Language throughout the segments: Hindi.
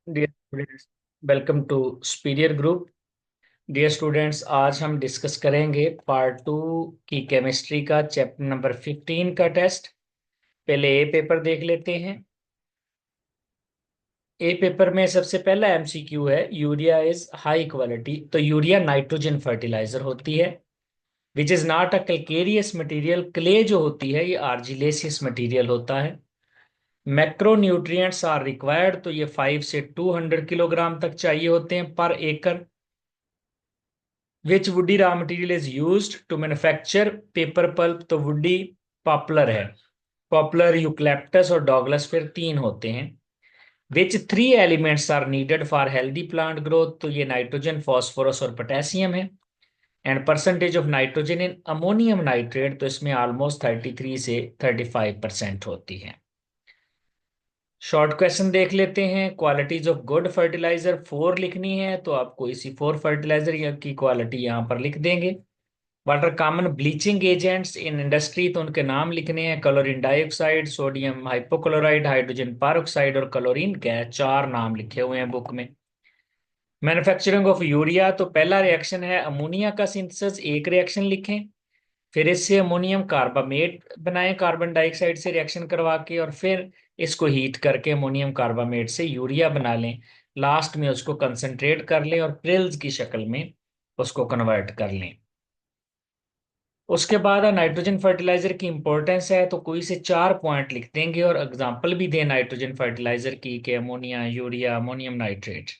Dear students, welcome to superior group. Dear students, आज हम डिस्कस करेंगे पार्ट 2 की केमिस्ट्री का चैप्टर नंबर 15 का टेस्ट। पहले ए पेपर देख लेते हैं। ए पेपर में सबसे पहला एमसीक्यू है, यूरिया इज हाई क्वालिटी। तो यूरिया नाइट्रोजन फर्टिलाइजर होती है which is not a calcareous material. Clay जो होती है ये आर्जिलेसियस मटेरियल होता है। मैक्रोन्यूट्रिएंट्स आर रिक्वायर्ड, तो ये 5 से 200 किलोग्राम तक चाहिए होते हैं पर एकड़। Which woody raw material is used to manufacture paper pulp. तो वुडी पॉपुलर है, पॉपुलर, यूकलिप्टस और डॉगलस, फिर तीन होते हैं। Which three elements are needed for healthy plant growth. तो ये नाइट्रोजन, फॉस्फोरस और पोटेशियम है। And percentage of nitrogen in ammonium nitrate, तो इसमें ऑलमोस्ट 33 से 35% होती है। शॉर्ट क्वेश्चन देख लेते हैं। क्वालिटीज ऑफ गुड फर्टिलाइजर 4 लिखनी है, तो आपको इसी 4 फर्टिलाइजर की क्वालिटी यहाँ पर लिख देंगे। What are common bleaching agents in industry, तो उनके नाम लिखने हैं। Chlorine dioxide, sodium hypochloride, hydrogen peroxide और क्लोरीन गैस, 4 नाम लिखे हुए हैं बुक में। मैन्युफैक्चरिंग ऑफ यूरिया, तो पहला रिएक्शन है अमोनिया का सिंथेसिस, एक रिएक्शन लिखें। फिर इससे अमोनियम कार्बामेट बनाएं कार्बन डाइऑक्साइड से रिएक्शन करवा के, और फिर इसको हीट करके अमोनियम कार्बामेट से यूरिया बना लें। लास्ट में उसको कंसंट्रेट कर लें और प्रिल्स की शक्ल में उसको कन्वर्ट कर लें। उसके बाद नाइट्रोजन फर्टिलाइजर की इंपॉर्टेंस है, तो कोई से 4 पॉइंट लिख देंगे और एग्जांपल भी दें नाइट्रोजन फर्टिलाइजर की, कि ammonia, urea, ammonium nitrate.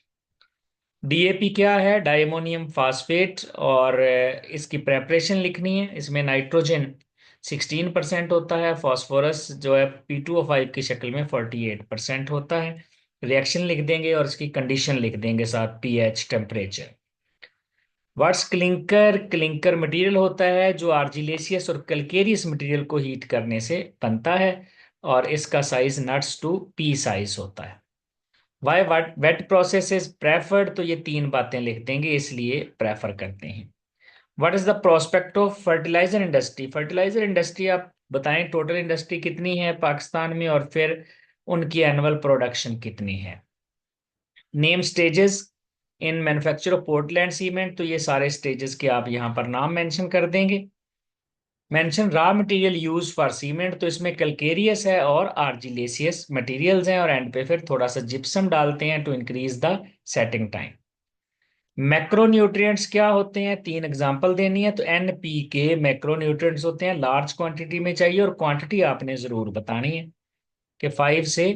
DAP क्या है? Diammonium phosphate. और इसकी प्रेपरेशन लिखनी है। इसमें नाइट्रोजन 16% होता है, फास्फोरस जो है P2O5 की शक्ल में 48% होता है। रिएक्शन लिख देंगे और इसकी कंडीशन लिख देंगे साथ, pH, temperature. What's clinker? Clinker material होता है जो आर्जिलेसियस और कैल्केरियस मटेरियल को हीट करने से बनता है, और इसका size nuts to pea size होता है। Why wet process is preferred, तो ये 3 बातें लिख देंगे, इसलिए प्रेफर करते हैं। What is the prospect of fertiliser industry? Fertiliser industry आप बताएं, टोटल इंडस्ट्री कितनी है पाकिस्तान में, और फिर उनकी एनुअल प्रोडक्शन कितनी है। Name stages in manufacture of Portland cement, तो ये सारे स्टेजेस के आप यहाँ पर नाम मेंशन कर देंगे। Mention raw material use for cement, तो इसमें कैल्केरियस है और आर्जिलेसियस मटेरियल्स हैं, और एंड पे फिर थोड़ा सा जिप्सम डालते हैं to increase the setting time. Macronutrients क्या होते हैं? 3 एग्जांपल देनी है। तो NPK मैक्रोन्यूट्रिएंट्स होते हैं, लार्ज क्वांटिटी में चाहिए, और क्वांटिटी आपने जरूर बतानी है कि 5 से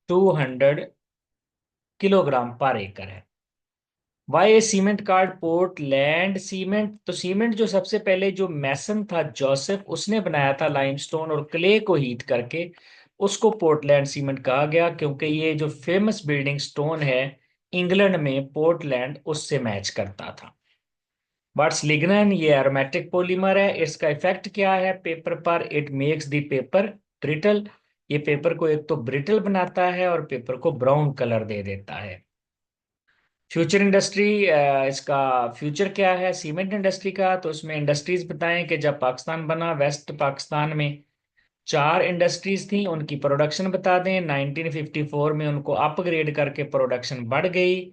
200 किलोग्राम पर एकड़ है। वाई ए सीमेंट कार्ड पोर्टलैंड सीमेंट? तो सीमेंट जो सबसे पहले जो मैसन था जोसेफ, उसने बनाया था लाइमस्टोन और क्ले को हीट करके, उसको पोर्टलैंड सीमेंट कहा गया, क्योंकि ये जो फेमस बिल्डिंग स्टोन है इंग्लैंड में, पोर्टलैंड उससे मैच करता था। बट्स लिग्नन, ये एरोमेटिक पॉलीमर है। इसका इफेक्ट क्या है पेपर पर? It makes the paper brittle. ये पेपर को एक तो ब्रिटल बनाता है और पेपर को ब्राउन कलर दे देता है। फ्यूचर इंडस्ट्री, इसका फ्यूचर क्या है सीमेंट इंडस्ट्री का? तो इसमें इंडस्ट्रीज बताएं कि जब पाकिस्तान बना, वेस्ट पाकिस्तान में 4 इंडस्ट्रीज थी, उनकी प्रोडक्शन बता दें। 1954 में उनको अपग्रेड करके प्रोडक्शन बढ़ गई,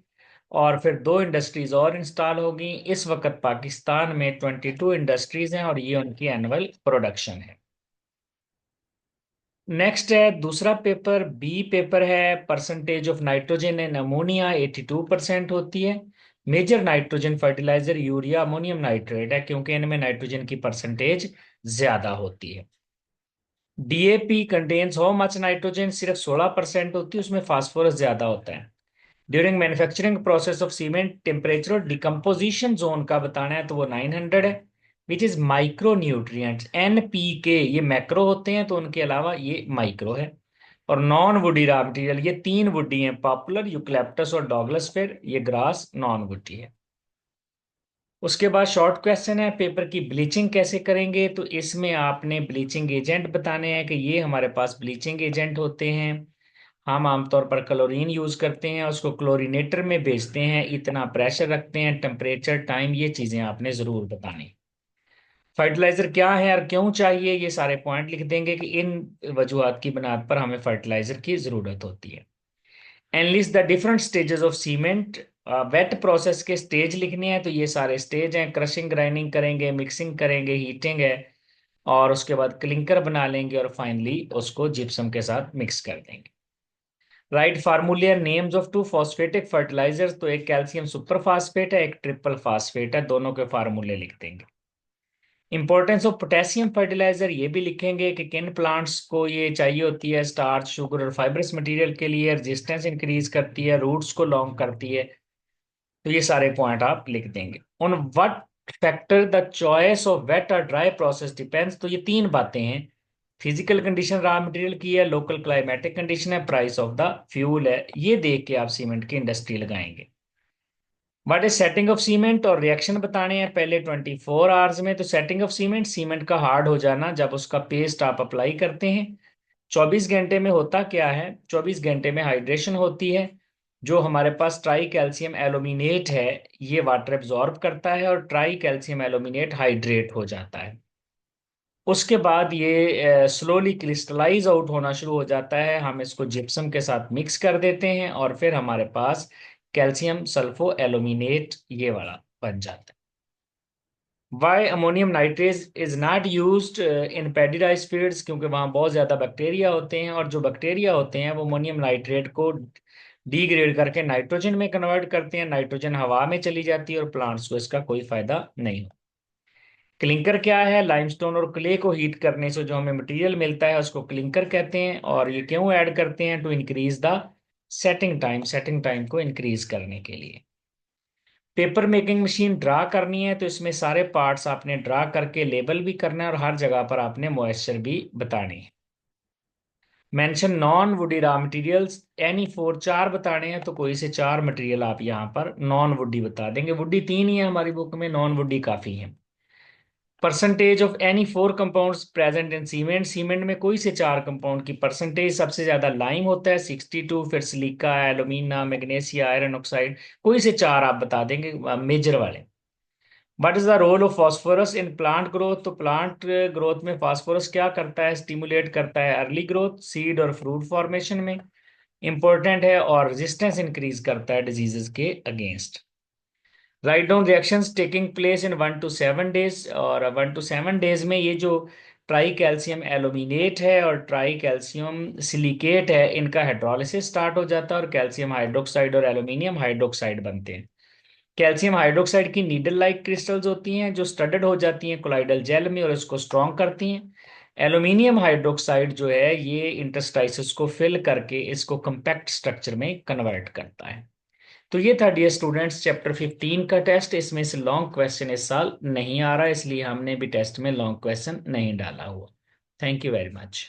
और फिर 2 इंडस्ट्रीज और इंस्टॉल हो गई। इस वक्त पाकिस्तान में 22 इंडस्ट्रीज हैं, और ये उनकी एनुअल प्रोडक्शन है। नेक्स्ट है दूसरा पेपर, बी पेपर है। Percentage of nitrogen in ammonia 82% होती है। Major nitrogen fertiliser urea, ammonium nitrate है, क्योंकि इनमें नाइट्रोजन की परसेंटेज ज्यादा होती है। DAP contains how much nitrogen? सिर्फ 16% होती है, उसमें फास्फोरस ज्यादा होता है। During manufacturing process of cement, temperature और डिकम्पोजिशन जोन का बताना है, तो वो 900 है। Which is micro nutrients, NPK, ये मैक्रो होते हैं, तो उनके अलावा ये माइक्रो है। और नॉन वुडी रॉ मटेरियल, ये 3 वुडी हैं, पॉपुलर, यूकलिप्टस और डॉगलस, फिर ये ग्रास नॉन वुडी है। उसके बाद शॉर्ट क्वेश्चन है, पेपर की ब्लीचिंग कैसे करेंगे? तो इसमें आपने ब्लीचिंग एजेंट बताने हैं कि ये हमारे पास ब्लीचिंग एजेंट होते हैं। हम आमतौर पर क्लोरीन यूज करते हैं, उसको क्लोरीनेटर में भेजते हैं, इतना प्रेशर रखते हैं, टेम्परेचर, टाइम, ये चीजें आपने जरूर बतानी। फर्टिलाइजर क्या है और क्यों चाहिए, ये सारे पॉइंट लिख देंगे कि इन वजूहत की बुनियाद पर हमें फर्टिलाइजर की जरूरत होती है। Enlist the different stages of cement, wet process के स्टेज लिखने हैं, तो ये सारे स्टेज हैं। क्रशिंग, ग्राइंडिंग करेंगे, मिक्सिंग करेंगे, हीटिंग है, और उसके बाद क्लिंकर बना लेंगे, और फाइनली उसको जिप्सम के साथ मिक्स कर देंगे। Write formulae names of two phosphatic fertilisers, तो एक कैल्शियम सुपर फास्फेट है, एक ट्रिपल फास्फेट है, दोनों के फार्मूले लिख देंगे। इंपॉर्टेंस ऑफ पोटेशियम फर्टिलाइजर ये भी लिखेंगे कि किन प्लांट्स को ये चाहिए होती है। स्टार्च, शुगर और फाइब्रस मटेरियल के लिए, रेजिस्टेंस इंक्रीज करती है, रूट्स को लॉन्ग करती है। तो ये सारे पॉइंट आप लिख देंगे। On what factor the choice of wet और ड्राई प्रोसेस डिपेंड्स, तो ये तीन बातें हैं। फिजिकल कंडीशन रॉ मटेरियल की है, लोकल क्लाइमेटिक कंडीशन है, प्राइस ऑफ द फ्यूल है। ये देख के आप सीमेंट की इंडस्ट्री लगाएंगे। What is setting of cement, और रिएक्शन बताने हैं पहले 24 आवर्स में। तो सेटिंग ऑफ सीमेंट, सीमेंट का हार्ड हो जाना जब उसका पेस्ट आप अप्लाई करते हैं। 24 घंटे में होता क्या है, 24 घंटे में हाइड्रेशन होती है। जो हमारे पास ट्राई कैल्शियम एल्यूमिनेट है, ये वाटर एब्जॉर्ब करता है और ट्राई कैल्शियम एल्यूमिनेट हाइड्रेट हो जाता है। उसके बाद ये स्लोली क्रिस्टलाइज आउट होना शुरू हो जाता है। हम इसको जिप्सम के साथ मिक्स कर देते हैं और फिर हमारे पास कैल्शियम सल्फो एल्यूमिनेट ये वाला बन जाता है। Why ammonium nitrate is not used in paddy rice fields, क्योंकि वहाँ बहुत ज़्यादा बैक्टीरिया होते हैं, और जो बैक्टीरिया होते हैं वो अमोनियम नाइट्रेट को डिग्रेड करके नाइट्रोजन में कन्वर्ट करते हैं। नाइट्रोजन हवा में चली जाती है और प्लांट्स को इसका कोई फायदा नहीं होता। क्लिंकर क्या है, लाइमस्टोन और क्ले को हीट करने से जो हमें मटेरियल मिलता है उसको क्लिंकर कहते हैं। और ये क्यों ऐड करते हैं, to increase the setting time, setting time को इंक्रीज करने के लिए। पेपर मेकिंग मशीन ड्रा करनी है, तो इसमें सारे पार्ट्स आपने ड्रा करके लेबल भी करना है, और हर जगह पर आपने मॉइस्चर भी बतानी है। Mention non woody raw materials, any four, चार बताने हैं, तो कोई से चार मटेरियल आप यहाँ पर नॉन वुडी बता देंगे। वुडी तीन ही है हमारी बुक में, नॉन वुडी काफी है। Percentage of any four compounds present in cement, cement में कोई से चार कंपाउंड की परसेंटेज, सबसे ज्यादा लाइम होता है 62, फिर silica, alumina, magnesia, iron oxide, कोई से चार आप बता देंगे मेजर वाले। What is the role of phosphorus in plant growth, तो प्लांट ग्रोथ में फास्फोरस क्या करता है, स्टिमुलेट करता है अर्ली ग्रोथ, सीड और फ्रूट फॉर्मेशन में इंपॉर्टेंट है, और रेजिस्टेंस इंक्रीज करता है डिजीजेस के against. Write down reactions taking place in 1 to 7 days, और 1 to 7 days में ये जो ट्राई कैल्शियम एल्यूमिनेट है और ट्राई कैल्शियम सिलिकेट है, इनका हाइड्रोलिसिस स्टार्ट हो जाता है, और कैल्शियम हाइड्रोक्साइड और एल्यूमिनियम हाइड्रोक्साइड बनते हैं। कैल्शियम हाइड्रोक्साइड की नीडल लाइक क्रिस्टल्स होती हैं जो स्टडेड हो जाती हैं कोलाइडल जेल में और इसको स्ट्रॉन्ग करती हैं। एल्यूमिनियम हाइड्रोक्साइड जो है ये इंटरस्टाइसिस को फिल करके इसको कंपैक्ट स्ट्रक्चर में कन्वर्ट करता है। तो ये था डियर स्टूडेंट्स चैप्टर 15 का टेस्ट। इसमें से लॉन्ग क्वेश्चन इस साल नहीं आ रहा, इसलिए हमने भी टेस्ट में लॉन्ग क्वेश्चन नहीं डाला हुआ। Thank you very much.